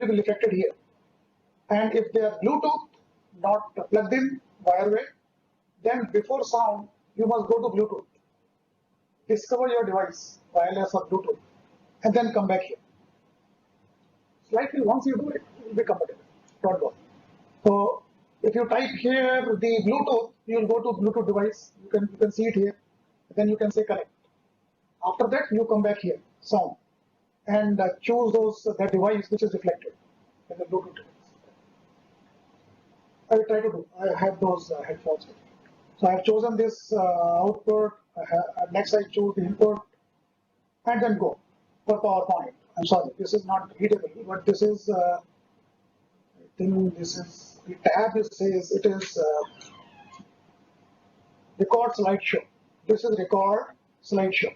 to be reflected here. And if they are Bluetooth, not plugged in wireway, then before sound, you must go to Bluetooth. Discover your device, wireless or Bluetooth, and then come back here. Slightly, once you do it, it will be compatible. Don't worry. So if you type here the Bluetooth, you will go to Bluetooth device. You can see it here. Then you can say connect. After that, you come back here, sound, and choose that device which is reflected in the Bluetooth device. I will try to do. I have those headphones. So I have chosen this output. Next, I choose the input, and then go for PowerPoint. I'm sorry, this is not readable, but this is. I think this is the tab. Says it is record slideshow. This is record slideshow.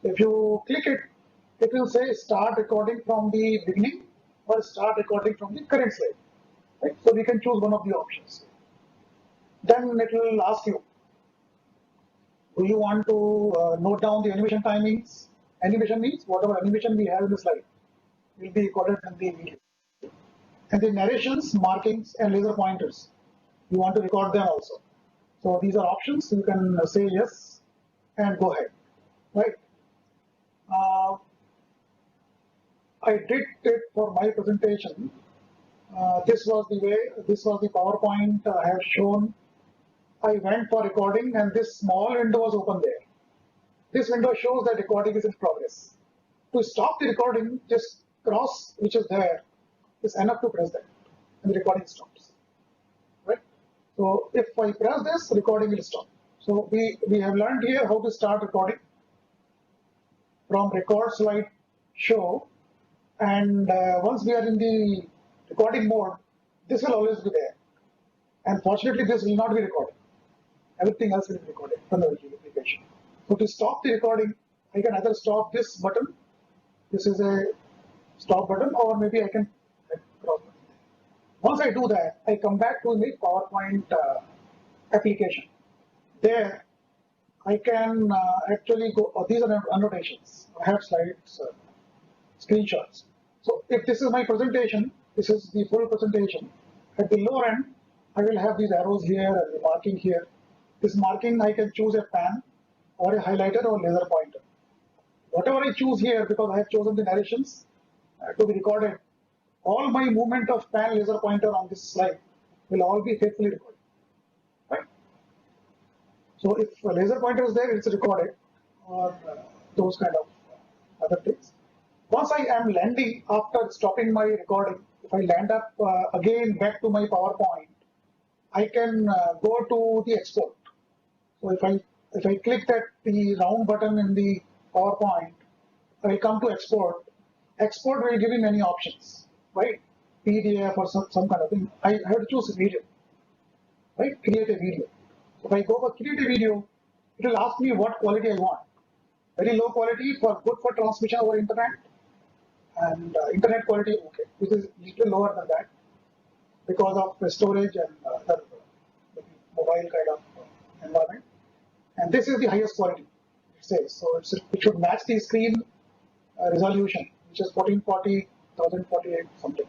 If you click it, it will say start recording from the beginning or start recording from the current slide. Right? So we can choose one of the options. Then it will ask you, do you want to note down the animation timings? Animation means whatever animation we have in the slide will be recorded in the video. And the narrations, markings, and laser pointers, you want to record them also. So these are options. You can say yes and go ahead. Right? I did it for my presentation. This was the way. This was the PowerPoint I have shown. I went for recording, and this small window was open there. This window shows that recording is in progress. To stop the recording, just cross which is there is enough to press that, and the recording stops. Right? So if I press this, recording will stop. So we have learned here how to start recording from record slide show, and once we are in the recording mode, this will always be there. And fortunately, this will not be recorded. Everything else will be recorded from the application. So to stop the recording, I can either stop this button. This is a stop button, or maybe I can cross button. Once I do that, I come back to the PowerPoint application. There, I can actually go. These are annotations. I have slides, screenshots. So if this is my presentation, this is the full presentation. At the lower end, I will have these arrows here and the marking here. This marking, I can choose a pen or a highlighter or laser pointer. Whatever I choose here, because I have chosen the narrations to be recorded, all my movement of pen, laser pointer on this slide will all be faithfully recorded. Right? So if a laser pointer is there, it's recorded, or those kind of other things. Once I am landing after stopping my recording, if I land up again back to my PowerPoint, I can go to the export. So if I click that the round button in the PowerPoint, I come to export. Export will give me many options, right? PDF or some kind of thing. I have to choose a video, right? Create a video. So if I go for create a video, it will ask me what quality I want. Very low quality for good for transmission over internet, and internet quality okay, which is little lower than that because of the storage and the mobile kind of environment. And this is the highest quality, it says. So it should match the screen resolution, which is 1440, 1048 something.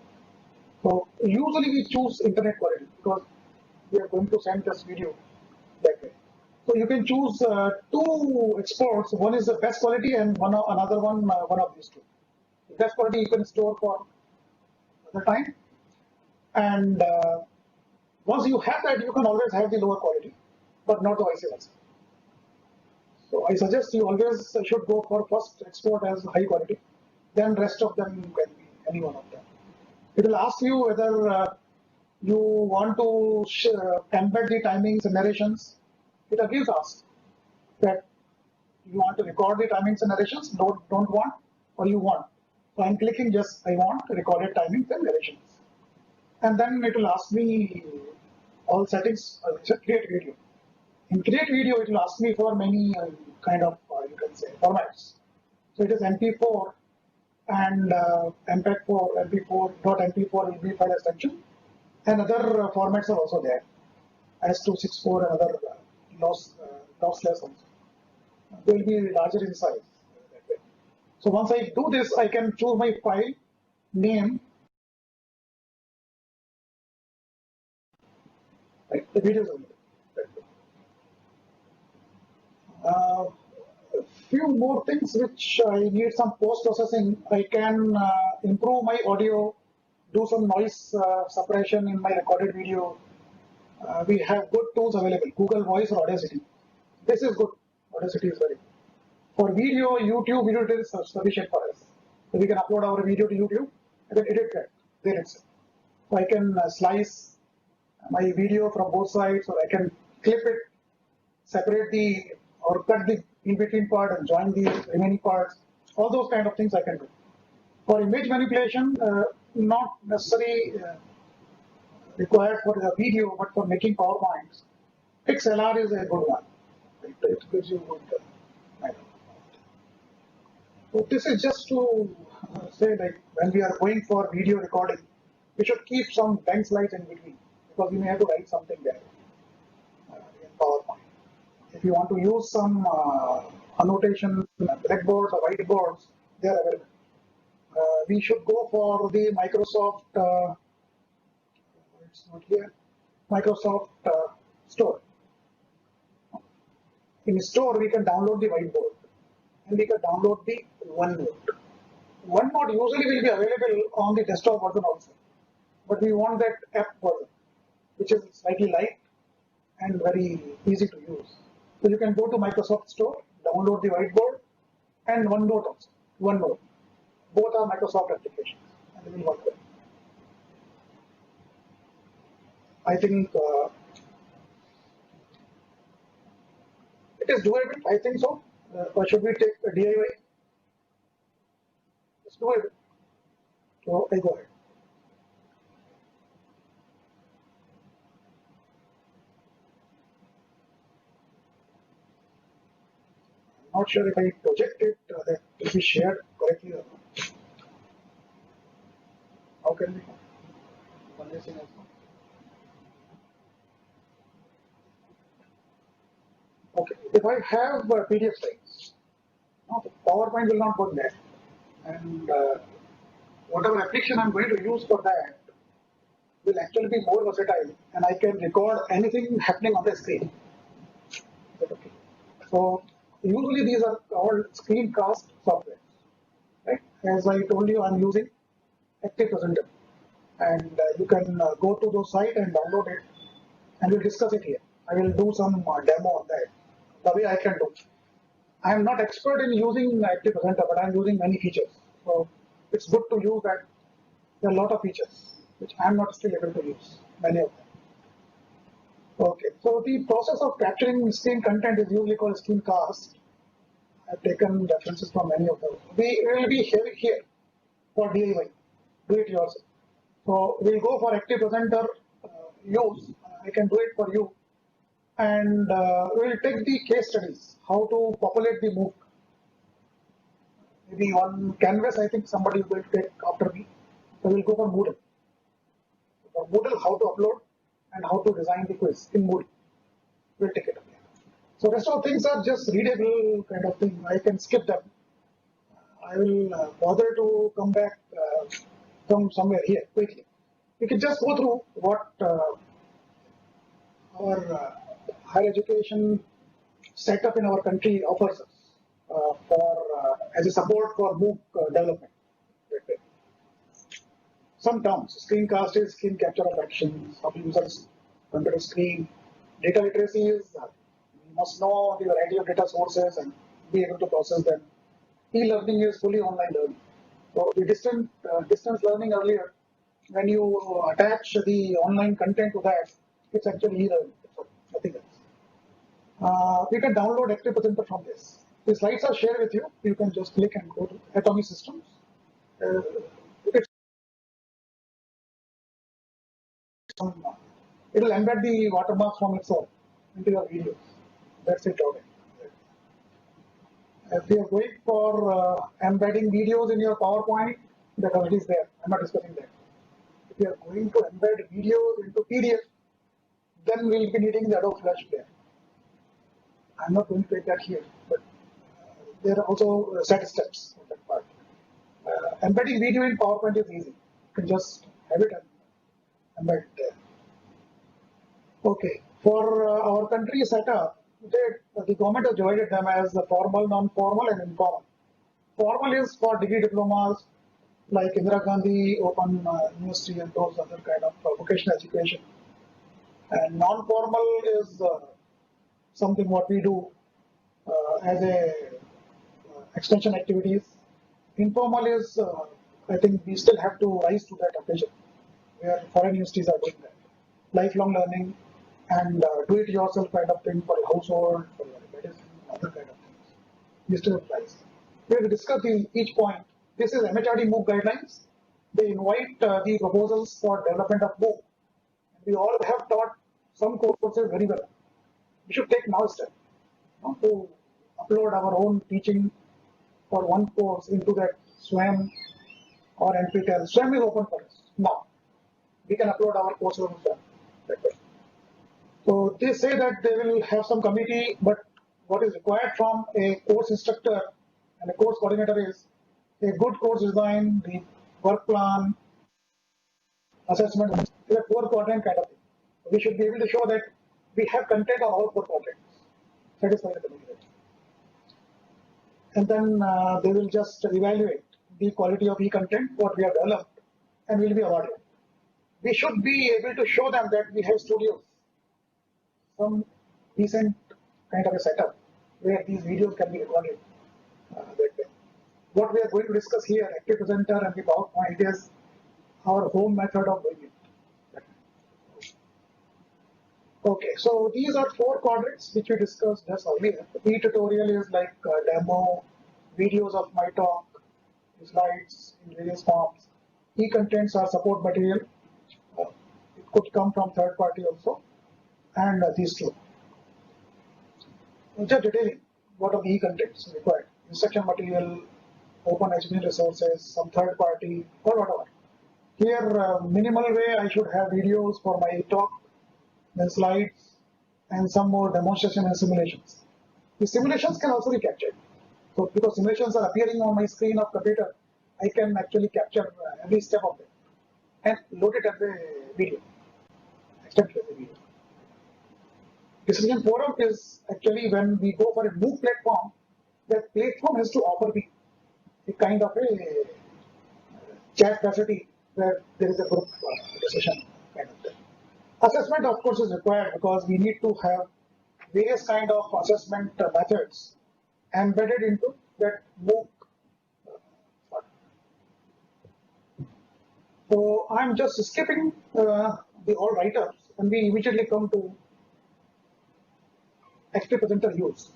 So usually we choose internet quality because we are going to send this video that way. So you can choose two exports. One is the best quality, and another one of these two. The best quality you can store for the time, and once you have that, you can always have the lower quality, but not the vice versa. So I suggest you always should go for first export as high quality, then rest of them can be any one of them. It will ask you whether you want to embed the timings and narrations. It again asks that you want to record the timings and narrations, don't want, or you want. So I'm clicking yes, I want recorded timings and narrations. And then it will ask me all settings, create video. In create video, it will ask me for many kind of, you can say, formats. So it is MP4 and MPEG-4, MP4.MP4 will be file extension, and other formats are also there, S264 and other lossless also. They will be larger in size. So once I do this, I can choose my file name The video is available. Few more things which I need some post processing. I can improve my audio, do some noise suppression in my recorded video. We have good tools available, Google Voice or Audacity. This is good. Audacity is very good. For video, YouTube video is sufficient for us. So we can upload our video to YouTube and then edit that there itself. So I can slice my video from both sides, or I can clip it, separate the or cut the in between part and join the remaining parts. All those kind of things I can do. For image manipulation, not necessarily required for the video, but for making PowerPoints, XLR is a good one. It gives you good. So this is just to say, like, when we are going for video recording, we should keep some blank slides in between, because you may have to write something there in PowerPoint. If you want to use some annotation, blackboards or whiteboards, they are available. We should go for the Microsoft, it's not here, Microsoft Store. In Store, we can download the whiteboard and we can download the OneNote. OneNote usually will be available on the desktop version also, but we want that app version, which is slightly light and very easy to use. So you can go to Microsoft Store, download the whiteboard and OneNote also. OneNote. Both are Microsoft applications and they will work well. I think it is doable. I think so. Or should we take a DIY? It's doable. So I go ahead. Not sure if I project it, that will be shared correctly or not. How can we? Okay, if I have PDF files, no, the PowerPoint will not work there, and whatever application I'm going to use for that will actually be more versatile, and I can record anything happening on the screen. Okay. So usually these are called screencast software, right? As I told you, I'm using Active Presenter, and you can go to those site and download it, and we'll discuss it here. I will do some demo on that, the way I can do. I am not expert in using Active Presenter, but I'm using many features. So it's good to use that. There are a lot of features which I'm not still able to use, many of them. Okay, so the process of capturing screen content is usually called screencast. I've taken references from many of those. We will be here for DIY, do it yourself. So we'll go for Active Presenter use. I can do it for you. And we'll take the case studies, how to populate the MOOC. Maybe on Canvas, I think somebody will take after me. So we'll go for Moodle. For Moodle, how to upload and how to design the quiz in Moodle. We'll take it up. So rest of things are just readable kind of thing. I can skip them. I will bother to come back from somewhere here quickly. We can just go through what our higher education setup in our country offers us as a support for MOOC development. Some terms, screencast is screen capture of actions of users' computer screen. Data literacy is you must know the variety of data sources and be able to process them. E-learning is fully online learning. So the distance learning earlier, when you attach the online content to that, it's actually e-learning, nothing else. We can download Active Presenter from this. The slides are shared with you. You can just click and go to Atomic Systems. It will embed the watermarks from itself into your videos. That's it. Okay. If you are going for embedding videos in your PowerPoint, that already is there. I'm not discussing that. If you are going to embed videos into PDF, then we'll be needing the Adobe Flash Player. I'm not going to take that here, but there are also set steps for that part. Embedding video in PowerPoint is easy. You can just have it and embed there. Okay, For our country setup, the government has divided them as the formal, non-formal, and informal. Formal is for degree diplomas like Indira Gandhi Open University and those other kind of vocational education. And non-formal is something what we do as a extension activities. Informal is, I think we still have to rise to that occasion where foreign universities are doing that. Lifelong learning and do-it-yourself kind of thing for your household, for your medicine, other kind of things. We still applies. We will discuss each point. This is MHRD MOOC guidelines. They invite the proposals for development of MOOC. We all have taught some courses very well. We should take now a step to upload our own teaching for one course into that SWAYAM or NPTEL. SWAYAM is open for us now. We can upload our courses on SWAYAM that way. So they say that they will have some committee, but what is required from a course instructor and a course coordinator is a good course design, the work plan, assessment, is a 4-quadrant kind of thing. We should be able to show that we have content on all 4 quadrants. Satisfy the committee. And then they will just evaluate the quality of e-content, what we have developed, and will be awarded. We should be able to show them that we have studios, some decent kind of a setup where these videos can be recorded that way. What we are going to discuss here, Active Presenter and the PowerPoint, is our home method of doing it. Okay, so these are 4 quadrants which we discussed just earlier. The e-tutorial is like demo, videos of my talk, slides in various forms. E-contents are support material. It could come from third party also. And these 2. Just detailing what are the e-contents required. Instruction material, open educational resources, some third party, or whatever. Here, minimal way, I should have videos for my talk, then slides, and some more demonstration and simulations. The simulations can also be captured. So because simulations are appearing on my screen of computer, I can actually capture every step of it and load it as a video, extend it as a video. Discussion forum is actually when we go for a MOOC platform, that platform has to offer me a kind of a chat facility where there is a group discussion kind of thing. Assessment, of course, is required because we need to have various kind of assessment methods embedded into that MOOC. So I'm just skipping the all write-ups and we immediately come to Active Presenter use.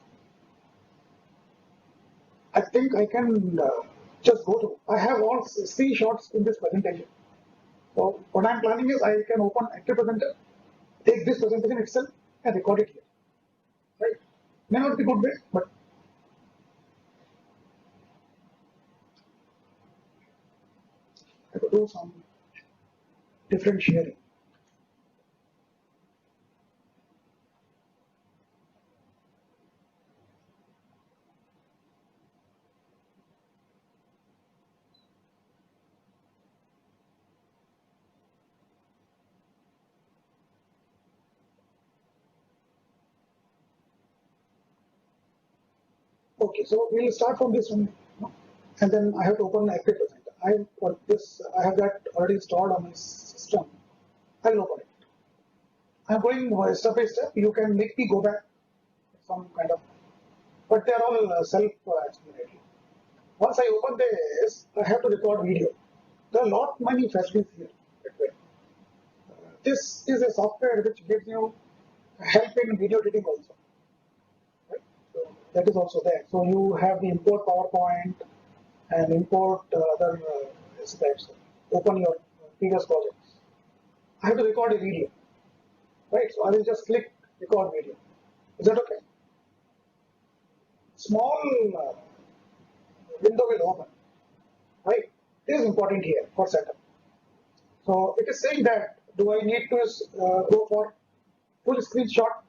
I think I can just go to, I have all screenshots in this presentation. So what I'm planning is I can open Active Presenter, take this presentation itself and record it here. Right? May not be good way, but I could do some different sharing. Okay, so we'll start from this one, and then I have to open Active Presenter. I have that already installed on my system. I'll open it. I'm going step by step. You can make me go back some kind of, but they're all self-explanatory. Once I open this, I have to record video. There are a lot many facilities here. This is a software which gives you help in video editing also. Right? So that is also there. So you have the import PowerPoint and import other steps. Open your previous projects. I have to record a video. Right? So I will just click record video. Is that okay? Small window will open. Right? This is important here for setup. So it is saying that do I need to go for full screenshot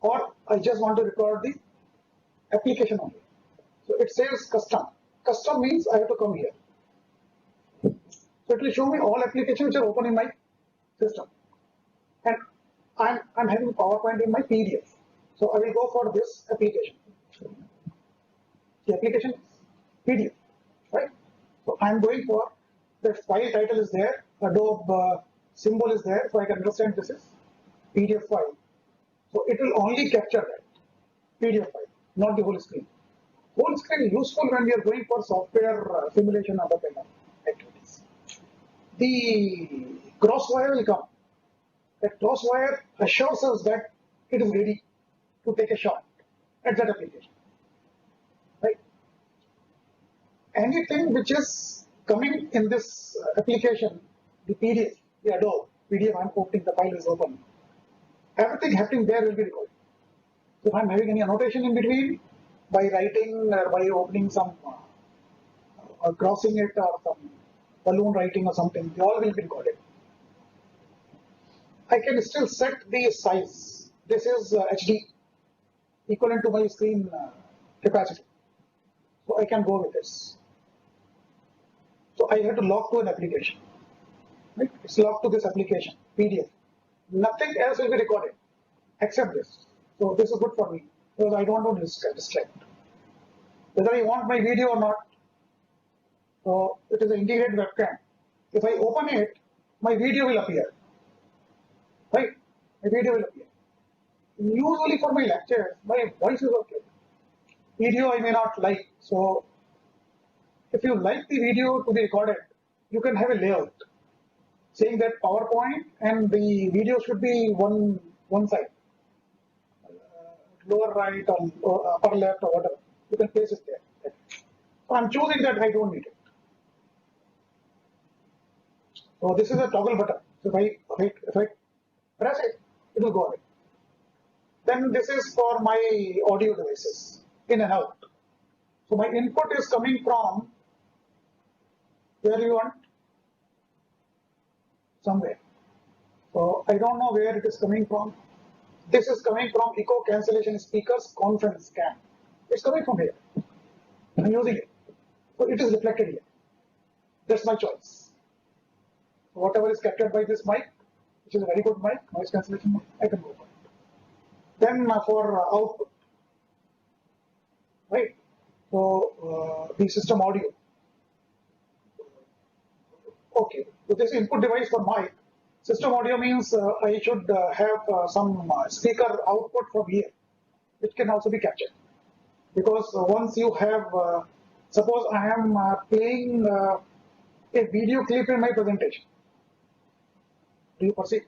or I just want to record the application only. So it says custom. Custom means I have to come here. So it will show me all applications which are open in my system. And I'm having PowerPoint in my PDF. So I will go for this application. The application is PDF, right? So I'm going for the file title is there, Adobe symbol is there, so I can understand this is PDF file. So it will only capture that PDF file, not the whole screen. Whole screen is useful when we are going for software simulation other kind of activities. The crosswire will come. That crosswire assures us that it is ready to take a shot at that application. Right? Anything which is coming in this application, the PDF, the Adobe PDF, I'm opening, the file is open. Everything happening there will be recorded. So if I'm having any annotation in between, by writing or by opening some or crossing it or some balloon writing or something, they all will be recorded. I can still set the size. This is HD, equivalent to my screen capacity. So I can go with this. So I have to log to an application. Right? It's logged to this application, PDF. Nothing else will be recorded except this. So this is good for me because I don't want to distract. Whether I want my video or not, so it is an integrated webcam. If I open it, my video will appear. Right? My video will appear. Usually for my lectures, my voice is okay. Video I may not like. So if you like the video to be recorded, you can have a layout saying that PowerPoint and the video should be one side, lower right or upper left or whatever. You can place it there. So I'm choosing that I don't need it. So this is a toggle button. So if I press it, it will go away. Then this is for my audio devices, in and out. So my input is coming from where you want, somewhere. So I don't know where it is coming from. This is coming from echo cancellation speakers conference cam. It's coming from here. I'm using it. So it is reflected here. That's my choice. So whatever is captured by this mic, which is a very good mic, noise cancellation mic, I can go for it. Then for output, right? So the system audio. Okay, so this input device for mic. System audio means I should have some speaker output from here, which can also be captured. Because once you have, suppose I am playing a video clip in my presentation. Do you perceive?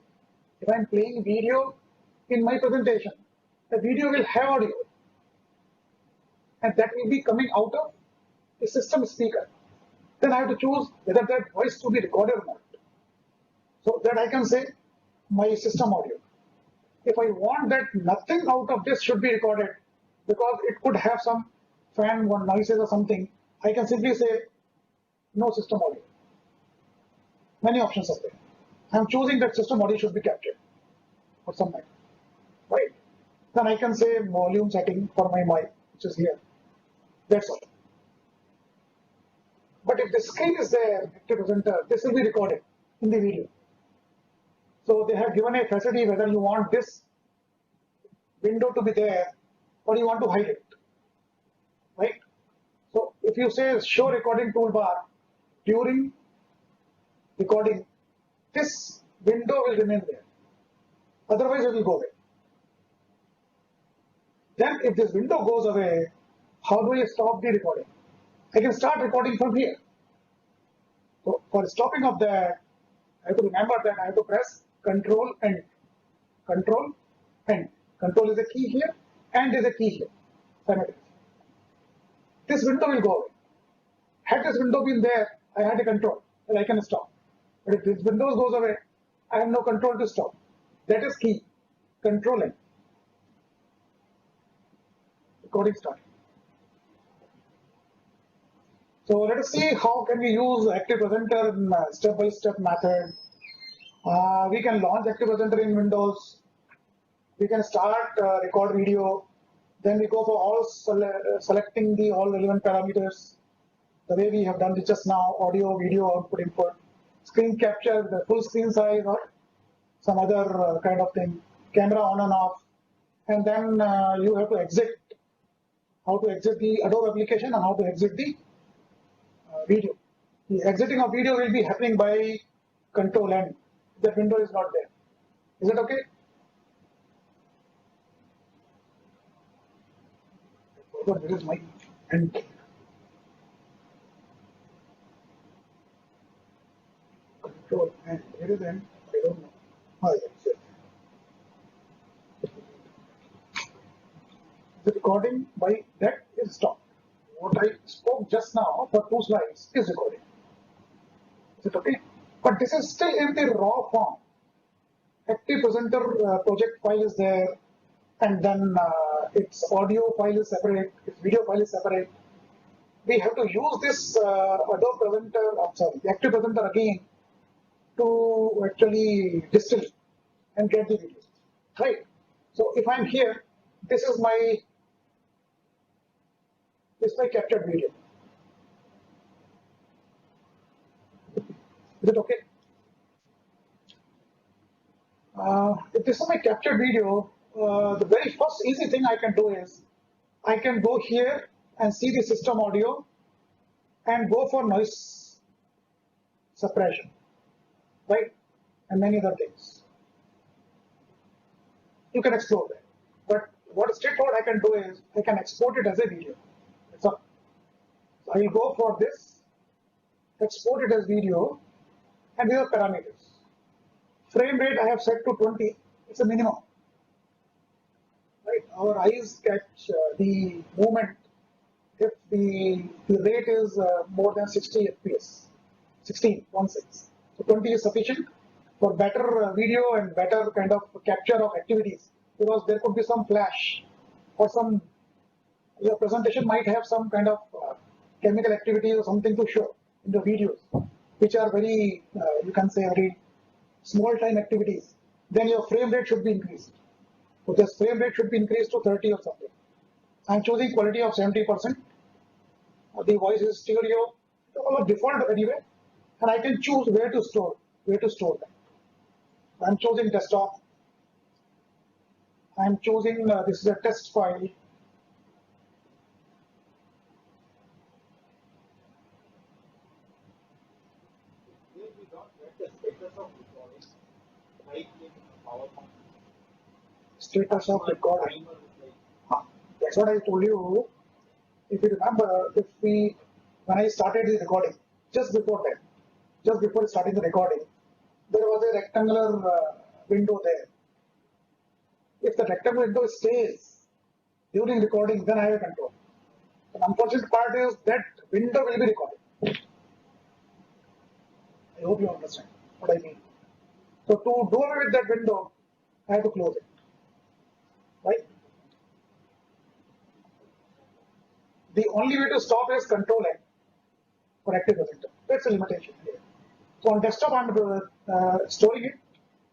If I am playing video in my presentation, the video will have audio. And that will be coming out of a system speaker. Then I have to choose whether that voice to be recorded or not. So that I can say my system audio. If I want that nothing out of this should be recorded because it could have some fan noises or something, I can simply say no system audio. Many options are there. I am choosing that system audio should be captured for some time, right? Then I can say volume setting for my mic, which is here. That's all. But if the screen is there, active presenter, this will be recorded in the video. So they have given a facility whether you want this window to be there or you want to hide it, right? So if you say show recording toolbar during recording, this window will remain there. Otherwise it will go away. Then if this window goes away, how do I stop the recording? I can start recording from here. So for stopping of that, I have to remember that I have to press Control and Control and Control is a key here and is a key here. This window will go away. Had this window been there, I had a control and I can stop. But if this window goes away, I have no control to stop. That is key. Controlling. Recording starting. So let us see how can we use Active Presenter in step-by-step method. We can launch Active Presenter in Windows. We can start record video. Then we go for all selecting the all relevant parameters. The way we have done it just now, audio, video, output, input, screen capture, the full screen size or some other kind of thing. camera on and off, and then you have to exit, how to exit the Adobe application and how to exit the video. The exiting of video will be happening by Control N. That window is not there. Is it okay? This is my end. Control N. Where is N? I don't know. Oh, yes. The recording by that is stopped. What I spoke just now for 2 slides is recording. Is it okay? But this is still in the raw form. Active Presenter project file is there, and then its audio file is separate, its video file is separate. We have to use this Adobe Presenter, the Active Presenter again to actually distill and get the video, right? So if I'm here, this is my captured video. Is it okay? If this is my captured video, the very first easy thing I can do is I can go here and see the system audio and go for noise suppression, right? And many other things. You can explore that. But what straightforward I can do is I can export it as a video. So I will go for this, export it as video, and these are parameters. Frame rate I have set to 20, it's a minimum. Right? Our eyes catch the movement if the rate is more than 60 FPS, 16. So 20 is sufficient for better video and better kind of capture of activities, because there could be some flash or your presentation might have some kind of chemical activities or something to show in the videos, which are very, you can say, very small time activities. Then your frame rate should be increased. So this frame rate should be increased to 30 or something. I'm choosing quality of 70%. The voice is stereo, all default anyway, and I can choose where to store that. I'm choosing desktop. I'm choosing this is a test file. Status of recording. That's what I told you. If you remember, when I started the recording, just before starting the recording, there was a rectangular window there. If the rectangular window stays during recording, then I have control. The unfortunate part is that window will be recorded. I hope you understand what I mean. So to do away with that window, I have to close it. Right? The only way to stop is Control N for Active Presenter. That's a limitation here. So on desktop, I'm storing it,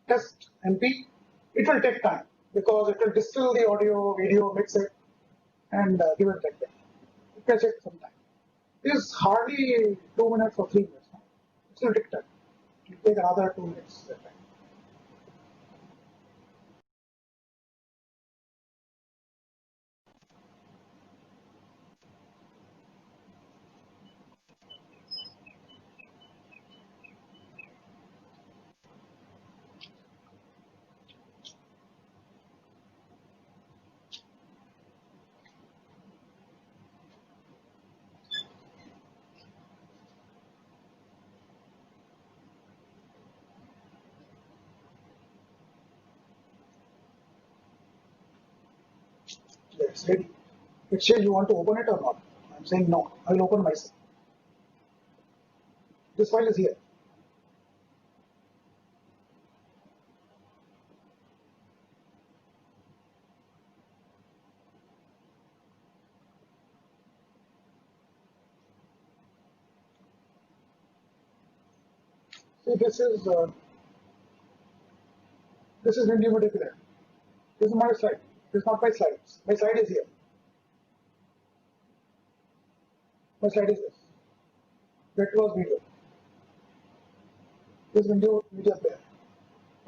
test MP. It will take time because it will distill the audio, video, mix it, and give it like that. It will take some time. It is hardly 2 minutes or 3 minutes. It will take time. It will take another 2 minutes. It's ready. It says you want to open it or not. I'm saying no. I will open myself. This file is here. See, this is Windy Particular. This is my slide. This is not my slides. My slide is here. My slide is this. That was video. This window media player.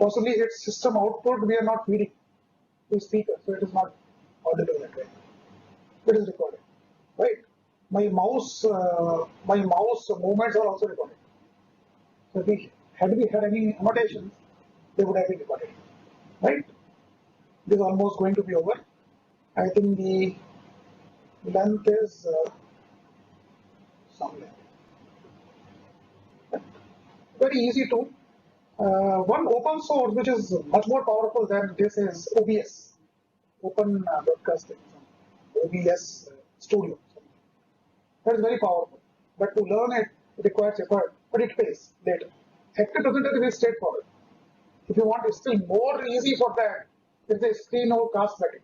Possibly its system output we are not feeding. to speaker, so it is not audible that way. It is recorded, right? My mouse movements are also recorded. So if we had any annotations, they would have been recorded, right? This is almost going to be over. I think the length is some length. Very easy to. One open source which is much more powerful than this is OBS, Open Broadcasting, OBS Studio. That is very powerful. But to learn it, it requires effort, but it pays later. Active Representative is straightforward. If you want it still more easy for that, it's a screencast-o-matic.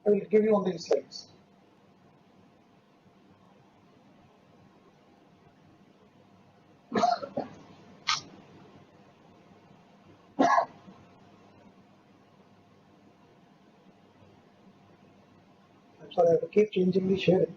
I will give you on these slides. I'm sorry, I have to keep changing the sharing.